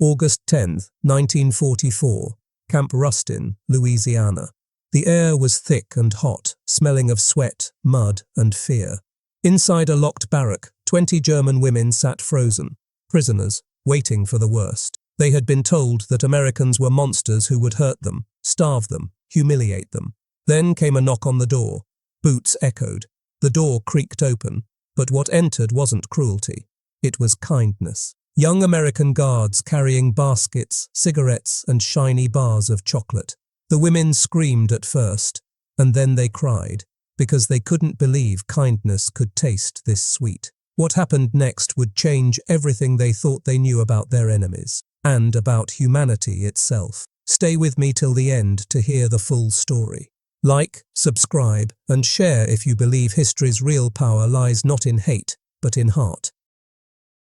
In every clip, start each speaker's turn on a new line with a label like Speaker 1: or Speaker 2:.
Speaker 1: August 10, 1944, Camp Rustin, Louisiana. The air was thick and hot, smelling of sweat, mud, and fear. Inside a locked barrack, 20 German women sat frozen, prisoners, waiting for the worst. They had been told that Americans were monsters who would hurt them, starve them, humiliate them. Then came a knock on the door. Boots echoed. The door creaked open, but what entered wasn't cruelty. It was kindness. Young American guards carrying baskets, cigarettes, and shiny bars of chocolate. The women screamed at first, and then they cried, because they couldn't believe kindness could taste this sweet. What happened next would change everything they thought they knew about their enemies, and about humanity itself. Stay with me till the end to hear the full story. Like, subscribe, and share if you believe history's real power lies not in hate, but in heart.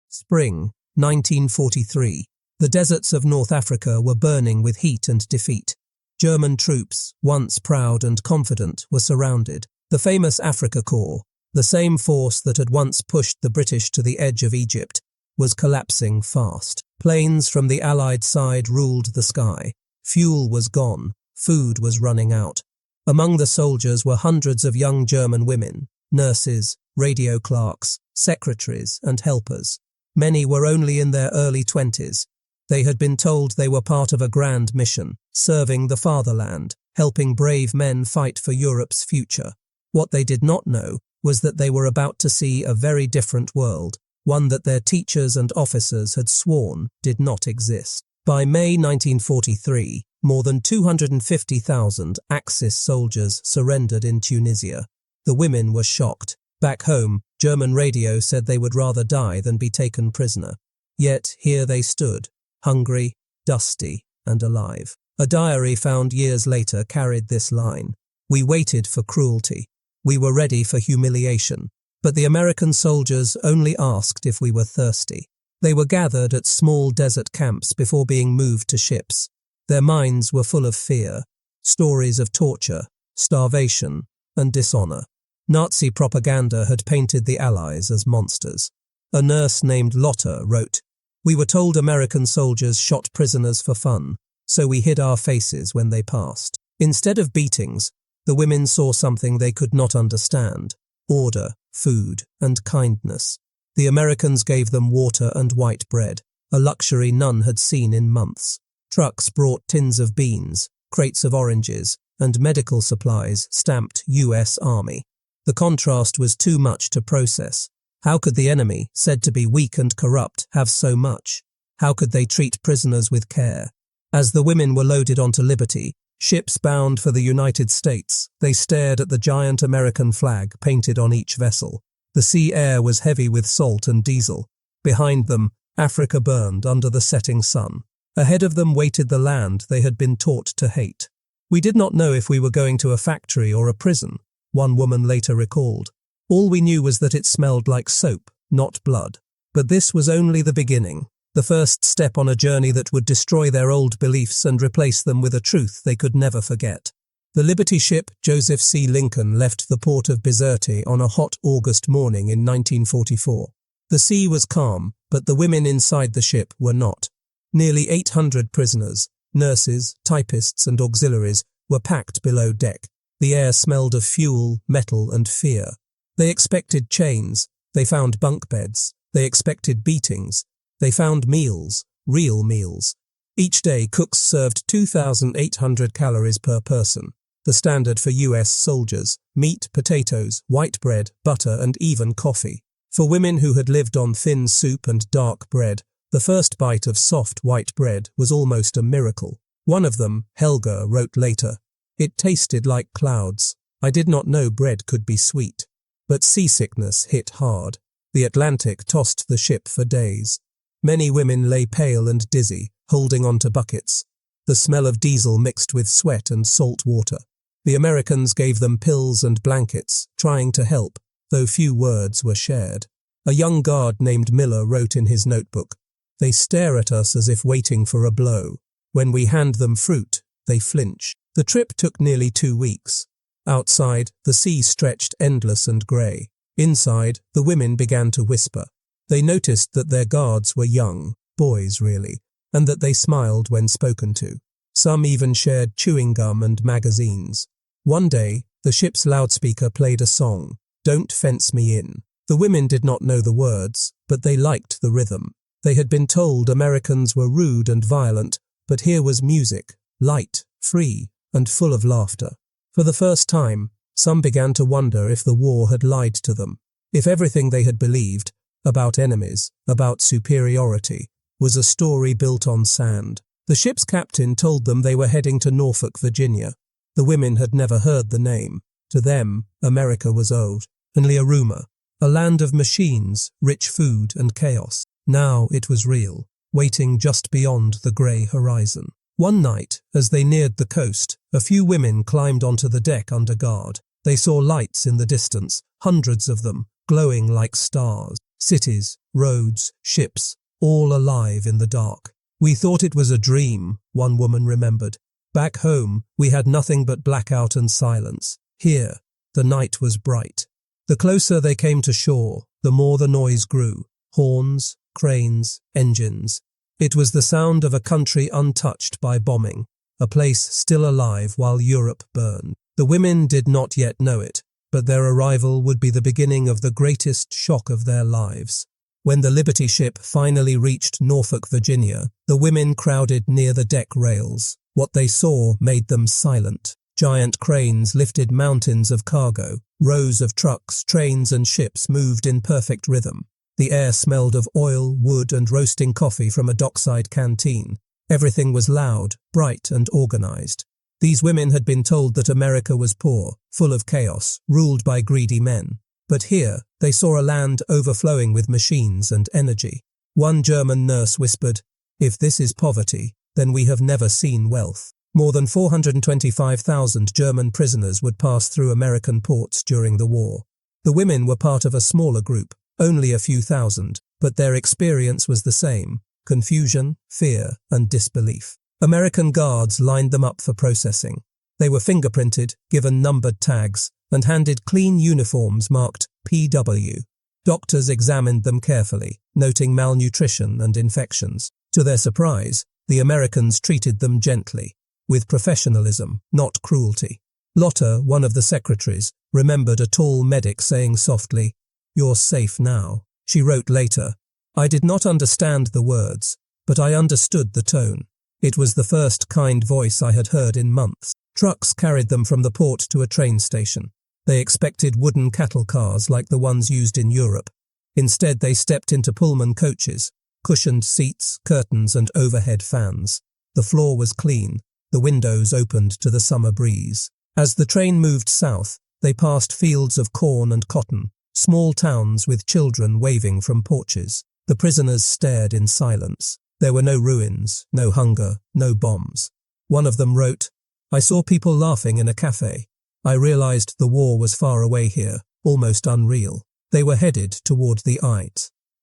Speaker 1: Spring, 1943. The deserts of North Africa were burning with heat and defeat. German troops, once proud and confident, were surrounded. The famous Afrika Korps, the same force that had once pushed the British to the edge of Egypt, was collapsing fast. Planes from the Allied side ruled the sky. Fuel was gone. Food was running out. Among the soldiers were hundreds of young German women, nurses, radio clerks, secretaries, and helpers. Many were only in their early 20s. They had been told they were part of a grand mission, serving the fatherland, helping brave men fight for Europe's future. What they did not know was that they were about to see a very different world, one that their teachers and officers had sworn did not exist. By May 1943, more than 250,000 Axis soldiers surrendered in Tunisia. The women were shocked. Back home, German radio said they would rather die than be taken prisoner. Yet here they stood, hungry, dusty, and alive. A diary found years later carried this line: "We waited for cruelty. We were ready for humiliation. But the American soldiers only asked if we were thirsty." They were gathered at small desert camps before being moved to ships. Their minds were full of fear, stories of torture, starvation, and dishonor. Nazi propaganda had painted the Allies as monsters. A nurse named Lotta wrote, "We were told American soldiers shot prisoners for fun, so we hid our faces when they passed." Instead of beatings, the women saw something they could not understand: order, food, and kindness. The Americans gave them water and white bread, a luxury none had seen in months. Trucks brought tins of beans, crates of oranges, and medical supplies stamped U.S. Army. The contrast was too much to process. How could the enemy, said to be weak and corrupt, have so much? How could they treat prisoners with care? As the women were loaded onto Liberty, ships bound for the United States, they stared at the giant American flag painted on each vessel. The sea air was heavy with salt and diesel. Behind them, Africa burned under the setting sun. Ahead of them waited the land they had been taught to hate. "We did not know if we were going to a factory or a prison," one woman later recalled. "All we knew was that it smelled like soap, not blood." But this was only the beginning, the first step on a journey that would destroy their old beliefs and replace them with a truth they could never forget. The Liberty ship Joseph C. Lincoln left the port of Bizerte on a hot August morning in 1944. The sea was calm, but the women inside the ship were not. Nearly 800 prisoners, nurses, typists, and auxiliaries were packed below deck. The air smelled of fuel, metal, and fear. They expected chains. They found bunk beds. They expected beatings. They found meals, real meals. Each day, cooks served 2,800 calories per person, the standard for U.S. soldiers: meat, potatoes, white bread, butter, and even coffee. For women who had lived on thin soup and dark bread, the first bite of soft white bread was almost a miracle. One of them, Helga, wrote later, "It tasted like clouds. I did not know bread could be sweet." But seasickness hit hard. The Atlantic tossed the ship for days. Many women lay pale and dizzy, holding onto buckets. The smell of diesel mixed with sweat and salt water. The Americans gave them pills and blankets, trying to help, though few words were shared. A young guard named Miller wrote in his notebook, "They stare at us as if waiting for a blow. When we hand them fruit, they flinch." The trip took nearly 2 weeks. Outside, the sea stretched endless and grey. Inside, the women began to whisper. They noticed that their guards were young, boys really, and that they smiled when spoken to. Some even shared chewing gum and magazines. One day, the ship's loudspeaker played a song, "Don't Fence Me In." The women did not know the words, but they liked the rhythm. They had been told Americans were rude and violent, but here was music, light, free, and full of laughter. For the first time, some began to wonder if the war had lied to them, if everything they had believed, about enemies, about superiority, was a story built on sand. The ship's captain told them they were heading to Norfolk, Virginia. The women had never heard the name. To them, America was only a rumor, a land of machines, rich food and chaos. Now it was real, waiting just beyond the grey horizon. One night, as they neared the coast, a few women climbed onto the deck under guard. They saw lights in the distance, hundreds of them, glowing like stars. Cities, roads, ships, all alive in the dark. "We thought it was a dream," one woman remembered. "Back home, we had nothing but blackout and silence. Here, the night was bright." The closer they came to shore, the more the noise grew. Horns, cranes, engines. It was the sound of a country untouched by bombing, a place still alive while Europe burned. The women did not yet know it, but their arrival would be the beginning of the greatest shock of their lives. When the Liberty ship finally reached Norfolk, Virginia, the women crowded near the deck rails. What they saw made them silent. Giant cranes lifted mountains of cargo. Rows of trucks, trains and ships moved in perfect rhythm. The air smelled of oil, wood and roasting coffee from a dockside canteen. Everything was loud, bright and organized. These women had been told that America was poor, full of chaos, ruled by greedy men. But here, they saw a land overflowing with machines and energy. One German nurse whispered, "If this is poverty, then we have never seen wealth." More than 425,000 German prisoners would pass through American ports during the war. The women were part of a smaller group, only a few thousand, but their experience was the same: confusion, fear, and disbelief. American guards lined them up for processing. They were fingerprinted, given numbered tags, and handed clean uniforms marked PW. Doctors examined them carefully, noting malnutrition and infections. To their surprise, the Americans treated them gently, with professionalism, not cruelty. Lotta, one of the secretaries, remembered a tall medic saying softly, "You're safe now." She wrote later, "I did not understand the words, but I understood the tone. It was the first kind voice I had heard in months." Trucks carried them from the port to a train station. They expected wooden cattle cars like the ones used in Europe. Instead, they stepped into Pullman coaches, cushioned seats, curtains and overhead fans. The floor was clean, the windows opened to the summer breeze. As the train moved south, they passed fields of corn and cotton, small towns with children waving from porches. The prisoners stared in silence. There were no ruins, no hunger, no bombs. One of them wrote, "I saw people laughing in a cafe. I realized the war was far away here, almost unreal." They were headed toward the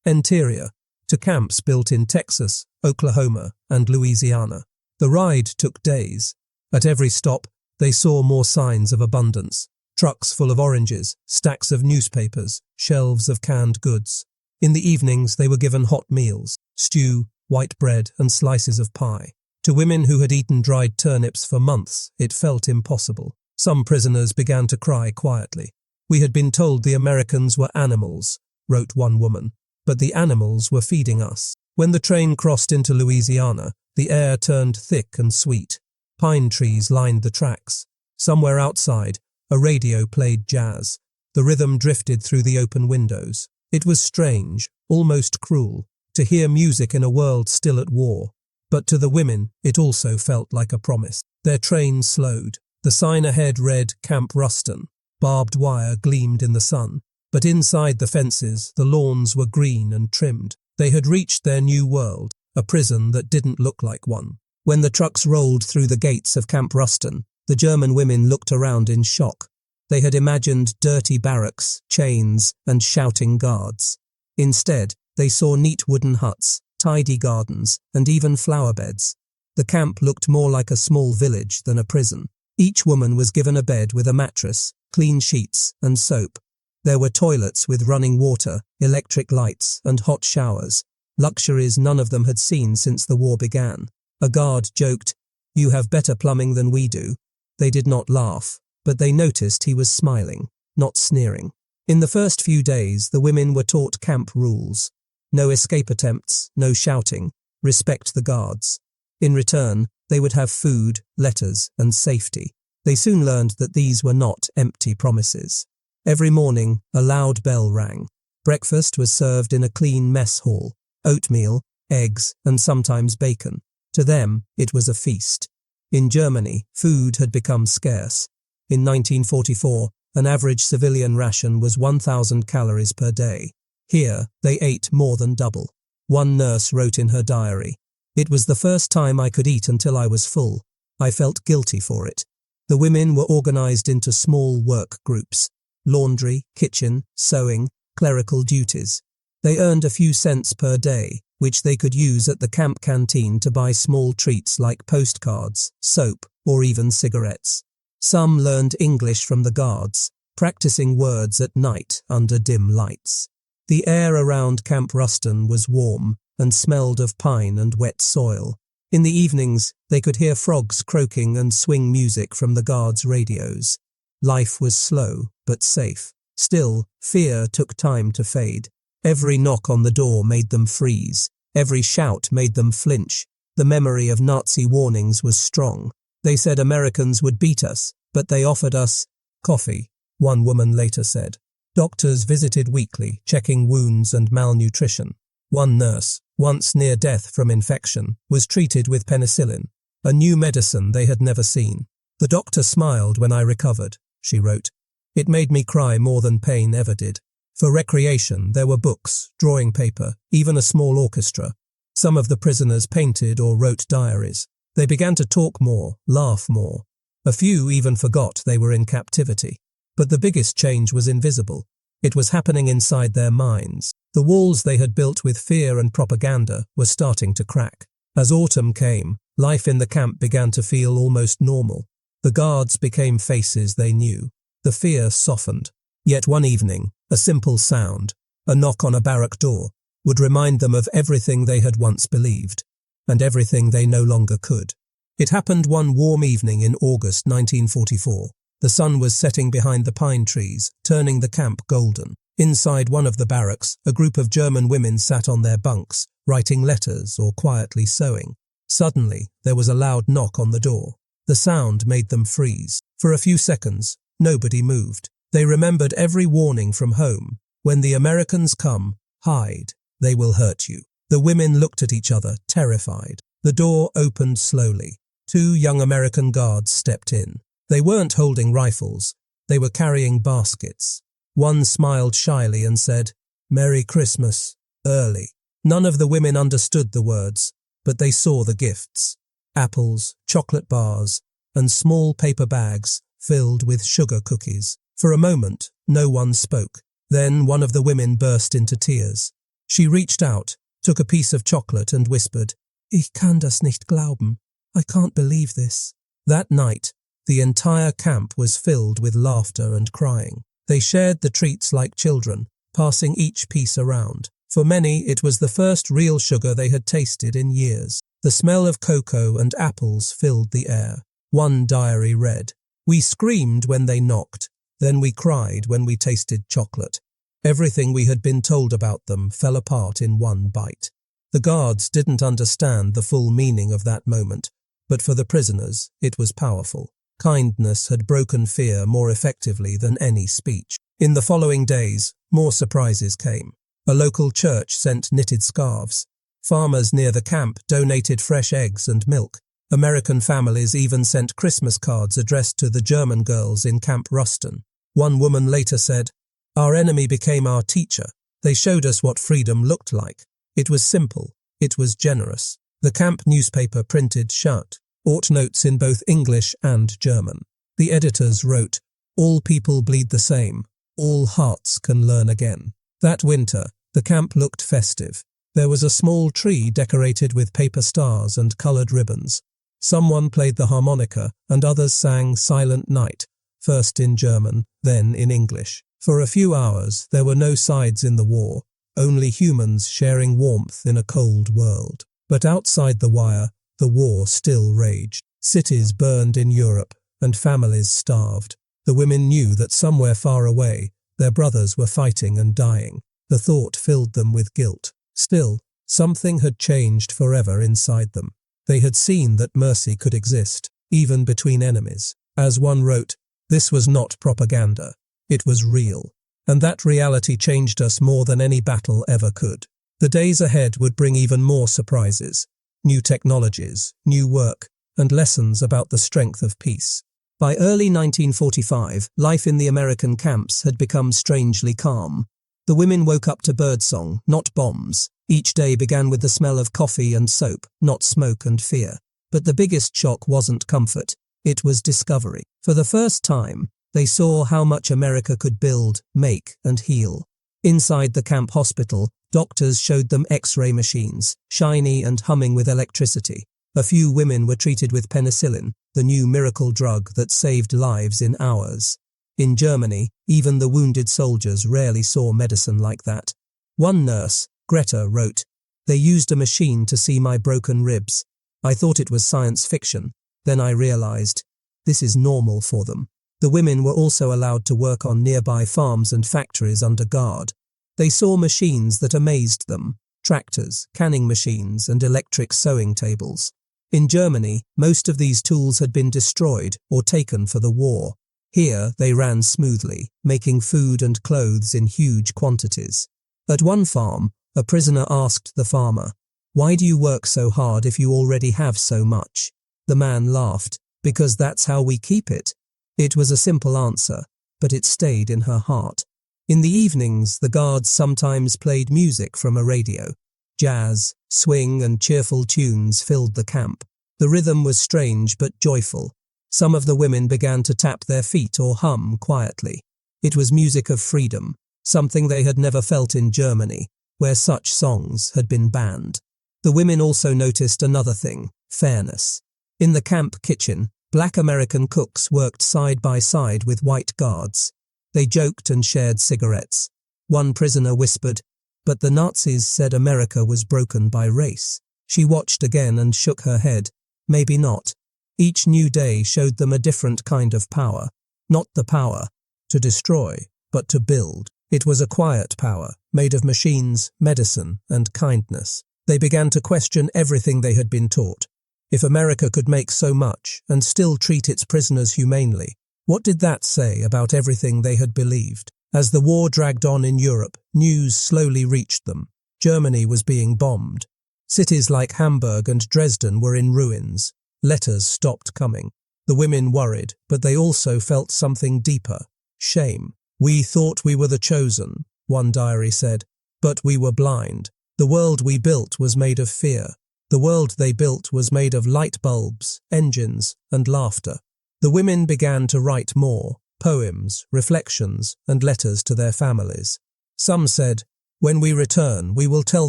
Speaker 1: interior, to camps built in Texas, Oklahoma, and Louisiana. The ride took days. At every stop, they saw more signs of abundance. Trucks full of oranges, stacks of newspapers, shelves of canned goods. In the evenings, they were given hot meals, stew, white bread, and slices of pie. To women who had eaten dried turnips for months, it felt impossible. Some prisoners began to cry quietly. "We had been told the Americans were animals," wrote one woman, "but the animals were feeding us." When the train crossed into Louisiana, the air turned thick and sweet. Pine trees lined the tracks. Somewhere outside, a radio played jazz. The rhythm drifted through the open windows. It was strange, almost cruel, to hear music in a world still at war. But to the women, it also felt like a promise. Their train slowed. The sign ahead read Camp Rustin. Barbed wire gleamed in the sun, but inside the fences, the lawns were green and trimmed. They had reached their new world, a prison that didn't look like one. When the trucks rolled through the gates of Camp Rustin, the German women looked around in shock. They had imagined dirty barracks, chains, and shouting guards. Instead, they saw neat wooden huts, tidy gardens, and even flower beds. The camp looked more like a small village than a prison. Each woman was given a bed with a mattress, clean sheets, and soap. There were toilets with running water, electric lights, and hot showers. luxuries none of them had seen since the war began. A guard joked, "You have better plumbing than we do." They did not laugh, but they noticed he was smiling, not sneering. In the first few days, the women were taught camp rules. No escape attempts, no shouting, respect the guards. In return, they would have food, letters, and safety. They soon learned that these were not empty promises. Every morning, a loud bell rang. Breakfast was served in a clean mess hall, oatmeal, eggs, and sometimes bacon. To them, it was a feast. In Germany, food had become scarce. In 1944, an average civilian ration was 1,000 calories per day. Here, they ate more than double. One nurse wrote in her diary, "It was the first time I could eat until I was full. I felt guilty for it." The women were organized into small work groups: laundry, kitchen, sewing, clerical duties. They earned a few cents per day, which they could use at the camp canteen to buy small treats like postcards, soap, or even cigarettes. Some learned English from the guards, practicing words at night under dim lights. The air around Camp Rustin was warm and smelled of pine and wet soil. In the evenings, they could hear frogs croaking and swing music from the guards' radios. Life was slow but safe. Still, fear took time to fade. Every knock on the door made them freeze. Every shout made them flinch. The memory of Nazi warnings was strong. They said Americans would beat us, but they offered us coffee, one woman later said. Doctors visited weekly, checking wounds and malnutrition. One nurse, once near death from infection, was treated with penicillin, a new medicine they had never seen. "The doctor smiled when I recovered," she wrote. "It made me cry more than pain ever did." For recreation, there were books, drawing paper, even a small orchestra. Some of the prisoners painted or wrote diaries. They began to talk more, laugh more. A few even forgot they were in captivity. But the biggest change was invisible. It was happening inside their minds. The walls they had built with fear and propaganda were starting to crack. As autumn came, life in the camp began to feel almost normal. The guards became faces they knew. The fear softened. Yet one evening, a simple sound, a knock on a barrack door, would remind them of everything they had once believed, and everything they no longer could. It happened one warm evening in August 1944. The sun was setting behind the pine trees, turning the camp golden. Inside one of the barracks, a group of German women sat on their bunks, writing letters or quietly sewing. Suddenly, there was a loud knock on the door. The sound made them freeze. For a few seconds, nobody moved. They remembered every warning from home. "When the Americans come, hide. They will hurt you." The women looked at each other, terrified. The door opened slowly. 2 young American guards stepped in. They weren't holding rifles. They were carrying baskets. One smiled shyly and said, "Merry Christmas, early." None of the women understood the words, but they saw the gifts: apples, chocolate bars, and small paper bags filled with sugar cookies. For a moment, no one spoke. Then one of the women burst into tears. She reached out, took a piece of chocolate and whispered, "Ich kann das nicht glauben. I can't believe this." That night, the entire camp was filled with laughter and crying. They shared the treats like children, passing each piece around. For many, it was the first real sugar they had tasted in years. The smell of cocoa and apples filled the air. One diary read, "We screamed when they knocked. Then we cried when we tasted chocolate. Everything we had been told about them fell apart in one bite." The guards didn't understand the full meaning of that moment, but for the prisoners, it was powerful. Kindness had broken fear more effectively than any speech. In the following days, more surprises came. A local church sent knitted scarves. Farmers near the camp donated fresh eggs and milk. American families even sent Christmas cards addressed to the German girls in Camp Rustin. One woman later said, "Our enemy became our teacher. They showed us what freedom looked like. It was simple. It was generous." The camp newspaper printed "Shut" ought notes in both English and German. The editors wrote, "All people bleed the same. All hearts can learn again." That winter, the camp looked festive. There was a small tree decorated with paper stars and coloured ribbons. Someone played the harmonica and others sang Silent Night, first in German, then in English. For a few hours, there were no sides in the war. only humans sharing warmth in a cold world. But outside the wire, the war still raged. Cities burned in Europe, and families starved. The women knew that somewhere far away, their brothers were fighting and dying. The thought filled them with guilt. Still, something had changed forever inside them. They had seen that mercy could exist, even between enemies. As one wrote, this was not propaganda. It was real. And that reality changed us more than any battle ever could. The days ahead would bring even more surprises, new technologies, new work, and lessons about the strength of peace. By early 1945, life in the American camps had become strangely calm. The women woke up to birdsong, not bombs. Each day began with the smell of coffee and soap, not smoke and fear. But the biggest shock wasn't comfort, it was discovery. For the first time, they saw how much America could build, make, and heal. Inside the camp hospital, doctors showed them X-ray machines, shiny and humming with electricity. A few women were treated with penicillin, the new miracle drug that saved lives in hours. In Germany, even the wounded soldiers rarely saw medicine like that. One nurse, Greta, wrote, "They used a machine to see my broken ribs. I thought it was science fiction. Then I realized, this is normal for them." The women were also allowed to work on nearby farms and factories under guard. They saw machines that amazed them, tractors, canning machines, and electric sewing tables. In Germany, most of these tools had been destroyed or taken for the war. Here, they ran smoothly, making food and clothes in huge quantities. At one farm, a prisoner asked the farmer, "Why do you work so hard if you already have so much?" The man laughed, "Because that's how we keep it." It was a simple answer, but it stayed in her heart. In the evenings, the guards sometimes played music from a radio. Jazz, swing, and cheerful tunes filled the camp. The rhythm was strange but joyful. Some of the women began to tap their feet or hum quietly. It was music of freedom, something they had never felt in Germany, where such songs had been banned. The women also noticed another thing, fairness. In the camp kitchen, Black American cooks worked side by side with white guards. They joked and shared cigarettes. One prisoner whispered, "But the Nazis said America was broken by race." She watched again and shook her head. Maybe not. Each new day showed them a different kind of power. Not the power to destroy, but to build. It was a quiet power, made of machines, medicine, and kindness. They began to question everything they had been taught. If America could make so much and still treat its prisoners humanely, what did that say about everything they had believed? As the war dragged on in Europe, news slowly reached them. Germany was being bombed. Cities like Hamburg and Dresden were in ruins. Letters stopped coming. The women worried, but they also felt something deeper, shame. "We thought we were the chosen," one diary said, "but we were blind. The world we built was made of fear. The world they built was made of light bulbs, engines, and laughter." The women began to write more, poems, reflections, and letters to their families. Some said, "When we return, we will tell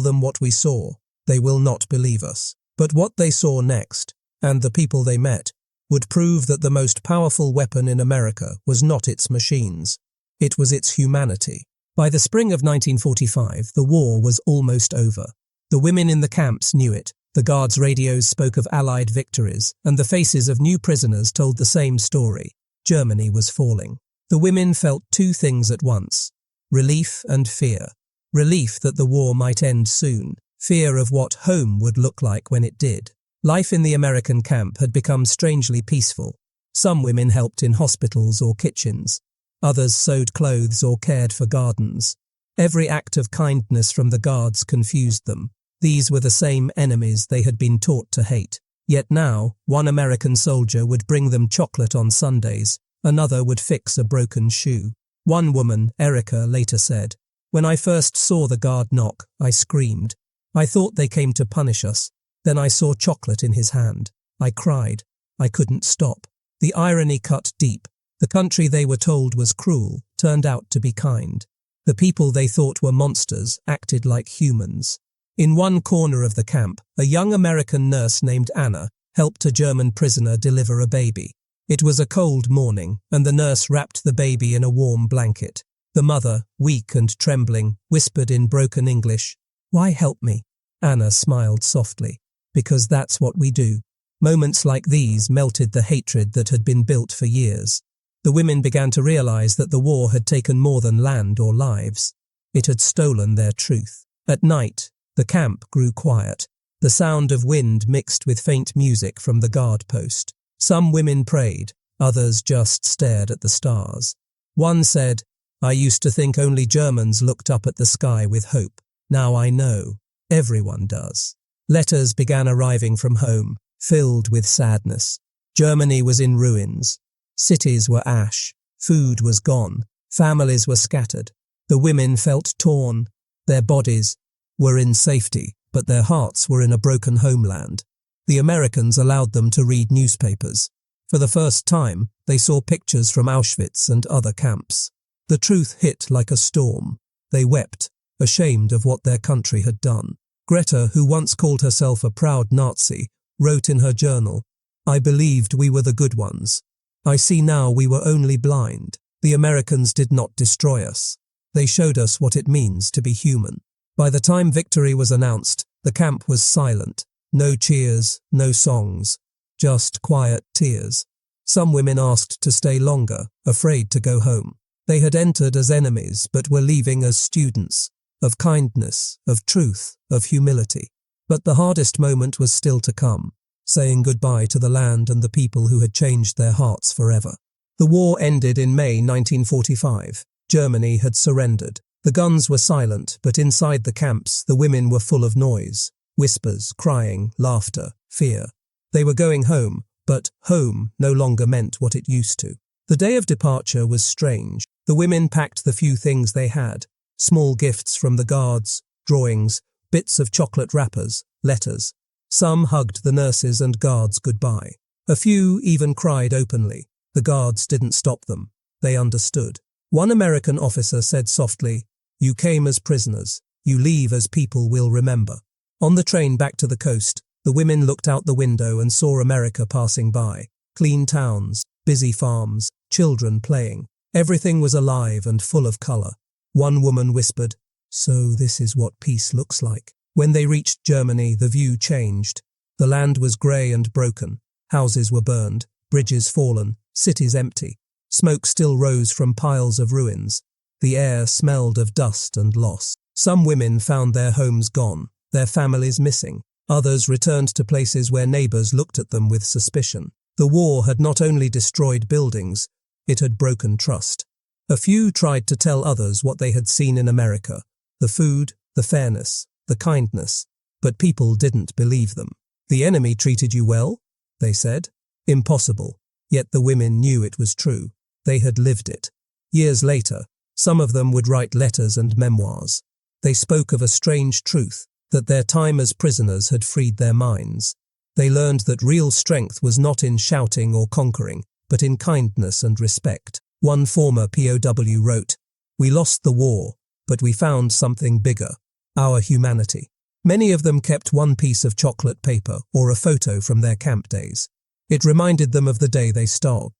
Speaker 1: them what we saw. They will not believe us." But what they saw next, and the people they met, would prove that the most powerful weapon in America was not its machines. It was its humanity. By the spring of 1945, the war was almost over. The women in the camps knew it. The guards' radios spoke of Allied victories, and the faces of new prisoners told the same story. Germany was falling. The women felt two things at once: relief and fear. Relief that the war might end soon. Fear of what home would look like when it did. Life in the American camp had become strangely peaceful. Some women helped in hospitals or kitchens. Others sewed clothes or cared for gardens. Every act of kindness from the guards confused them. These were the same enemies they had been taught to hate. Yet now, one American soldier would bring them chocolate on Sundays, another would fix a broken shoe. One woman, Erica, later said, "When I first saw the guard knock, I screamed. I thought they came to punish us. Then I saw chocolate in his hand. I cried. I couldn't stop." The irony cut deep. The country they were told was cruel turned out to be kind. The people they thought were monsters acted like humans. In one corner of the camp, a young American nurse named Anna helped a German prisoner deliver a baby. It was a cold morning, and the nurse wrapped the baby in a warm blanket. The mother, weak and trembling, whispered in broken English, "Why help me?" Anna smiled softly. "Because that's what we do." Moments like these melted the hatred that had been built for years. The women began to realize that the war had taken more than land or lives. It had stolen their truth. At night, the camp grew quiet. The sound of wind mixed with faint music from the guard post. Some women prayed, others just stared at the stars. One said, "I used to think only Germans looked up at the sky with hope. Now I know. Everyone does." Letters began arriving from home, filled with sadness. Germany was in ruins. Cities were ash. Food was gone. Families were scattered. The women felt torn. Their bodies were in safety, but their hearts were in a broken homeland. The Americans allowed them to read newspapers. For the first time, they saw pictures from Auschwitz and other camps. The truth hit like a storm. They wept, ashamed of what their country had done. Greta, who once called herself a proud Nazi, wrote in her journal, "I believed we were the good ones. I see now we were only blind. The Americans did not destroy us. They showed us what it means to be human." By the time victory was announced, the camp was silent. No cheers, no songs, just quiet tears. Some women asked to stay longer, afraid to go home. They had entered as enemies, but were leaving as students, of kindness, of truth, of humility. But the hardest moment was still to come, saying goodbye to the land and the people who had changed their hearts forever. The war ended in May 1945. Germany had surrendered. The guns were silent, but inside the camps, the women were full of noise. Whispers, crying, laughter, fear. They were going home, but home no longer meant what it used to. The day of departure was strange. The women packed the few things they had, small gifts from the guards, drawings, bits of chocolate wrappers, letters. Some hugged the nurses and guards goodbye. A few even cried openly. The guards didn't stop them. They understood. One American officer said softly, "You came as prisoners. You leave as people will remember." On the train back to the coast, the women looked out the window and saw America passing by. Clean towns, busy farms, children playing. Everything was alive and full of color. One woman whispered, "So this is what peace looks like." When they reached Germany, the view changed. The land was grey and broken. Houses were burned, bridges fallen, cities empty. Smoke still rose from piles of ruins. The air smelled of dust and loss. Some women found their homes gone, their families missing. Others returned to places where neighbors looked at them with suspicion. The war had not only destroyed buildings, it had broken trust. A few tried to tell others what they had seen in America, the food, the fairness, the kindness, but people didn't believe them. "The enemy treated you well?" they said. Impossible. Yet the women knew it was true. They had lived it. Years later, some of them would write letters and memoirs. They spoke of a strange truth, that their time as prisoners had freed their minds. They learned that real strength was not in shouting or conquering, but in kindness and respect. One former POW wrote, "We lost the war, but we found something bigger, our humanity." Many of them kept one piece of chocolate paper or a photo from their camp days. It reminded them of the day they stopped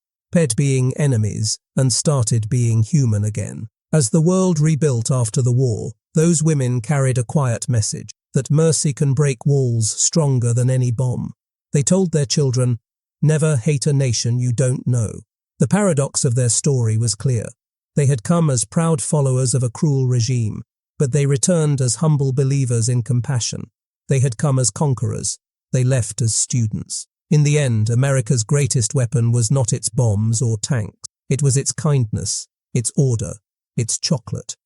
Speaker 1: being enemies and started being human again. As the world rebuilt after the war, those women carried a quiet message, that mercy can break walls stronger than any bomb. They told their children, "Never hate a nation you don't know." The paradox of their story was clear. They had come as proud followers of a cruel regime, but they returned as humble believers in compassion. They had come as conquerors. They left as students. In the end, America's greatest weapon was not its bombs or tanks. It was its kindness, its order, its chocolate.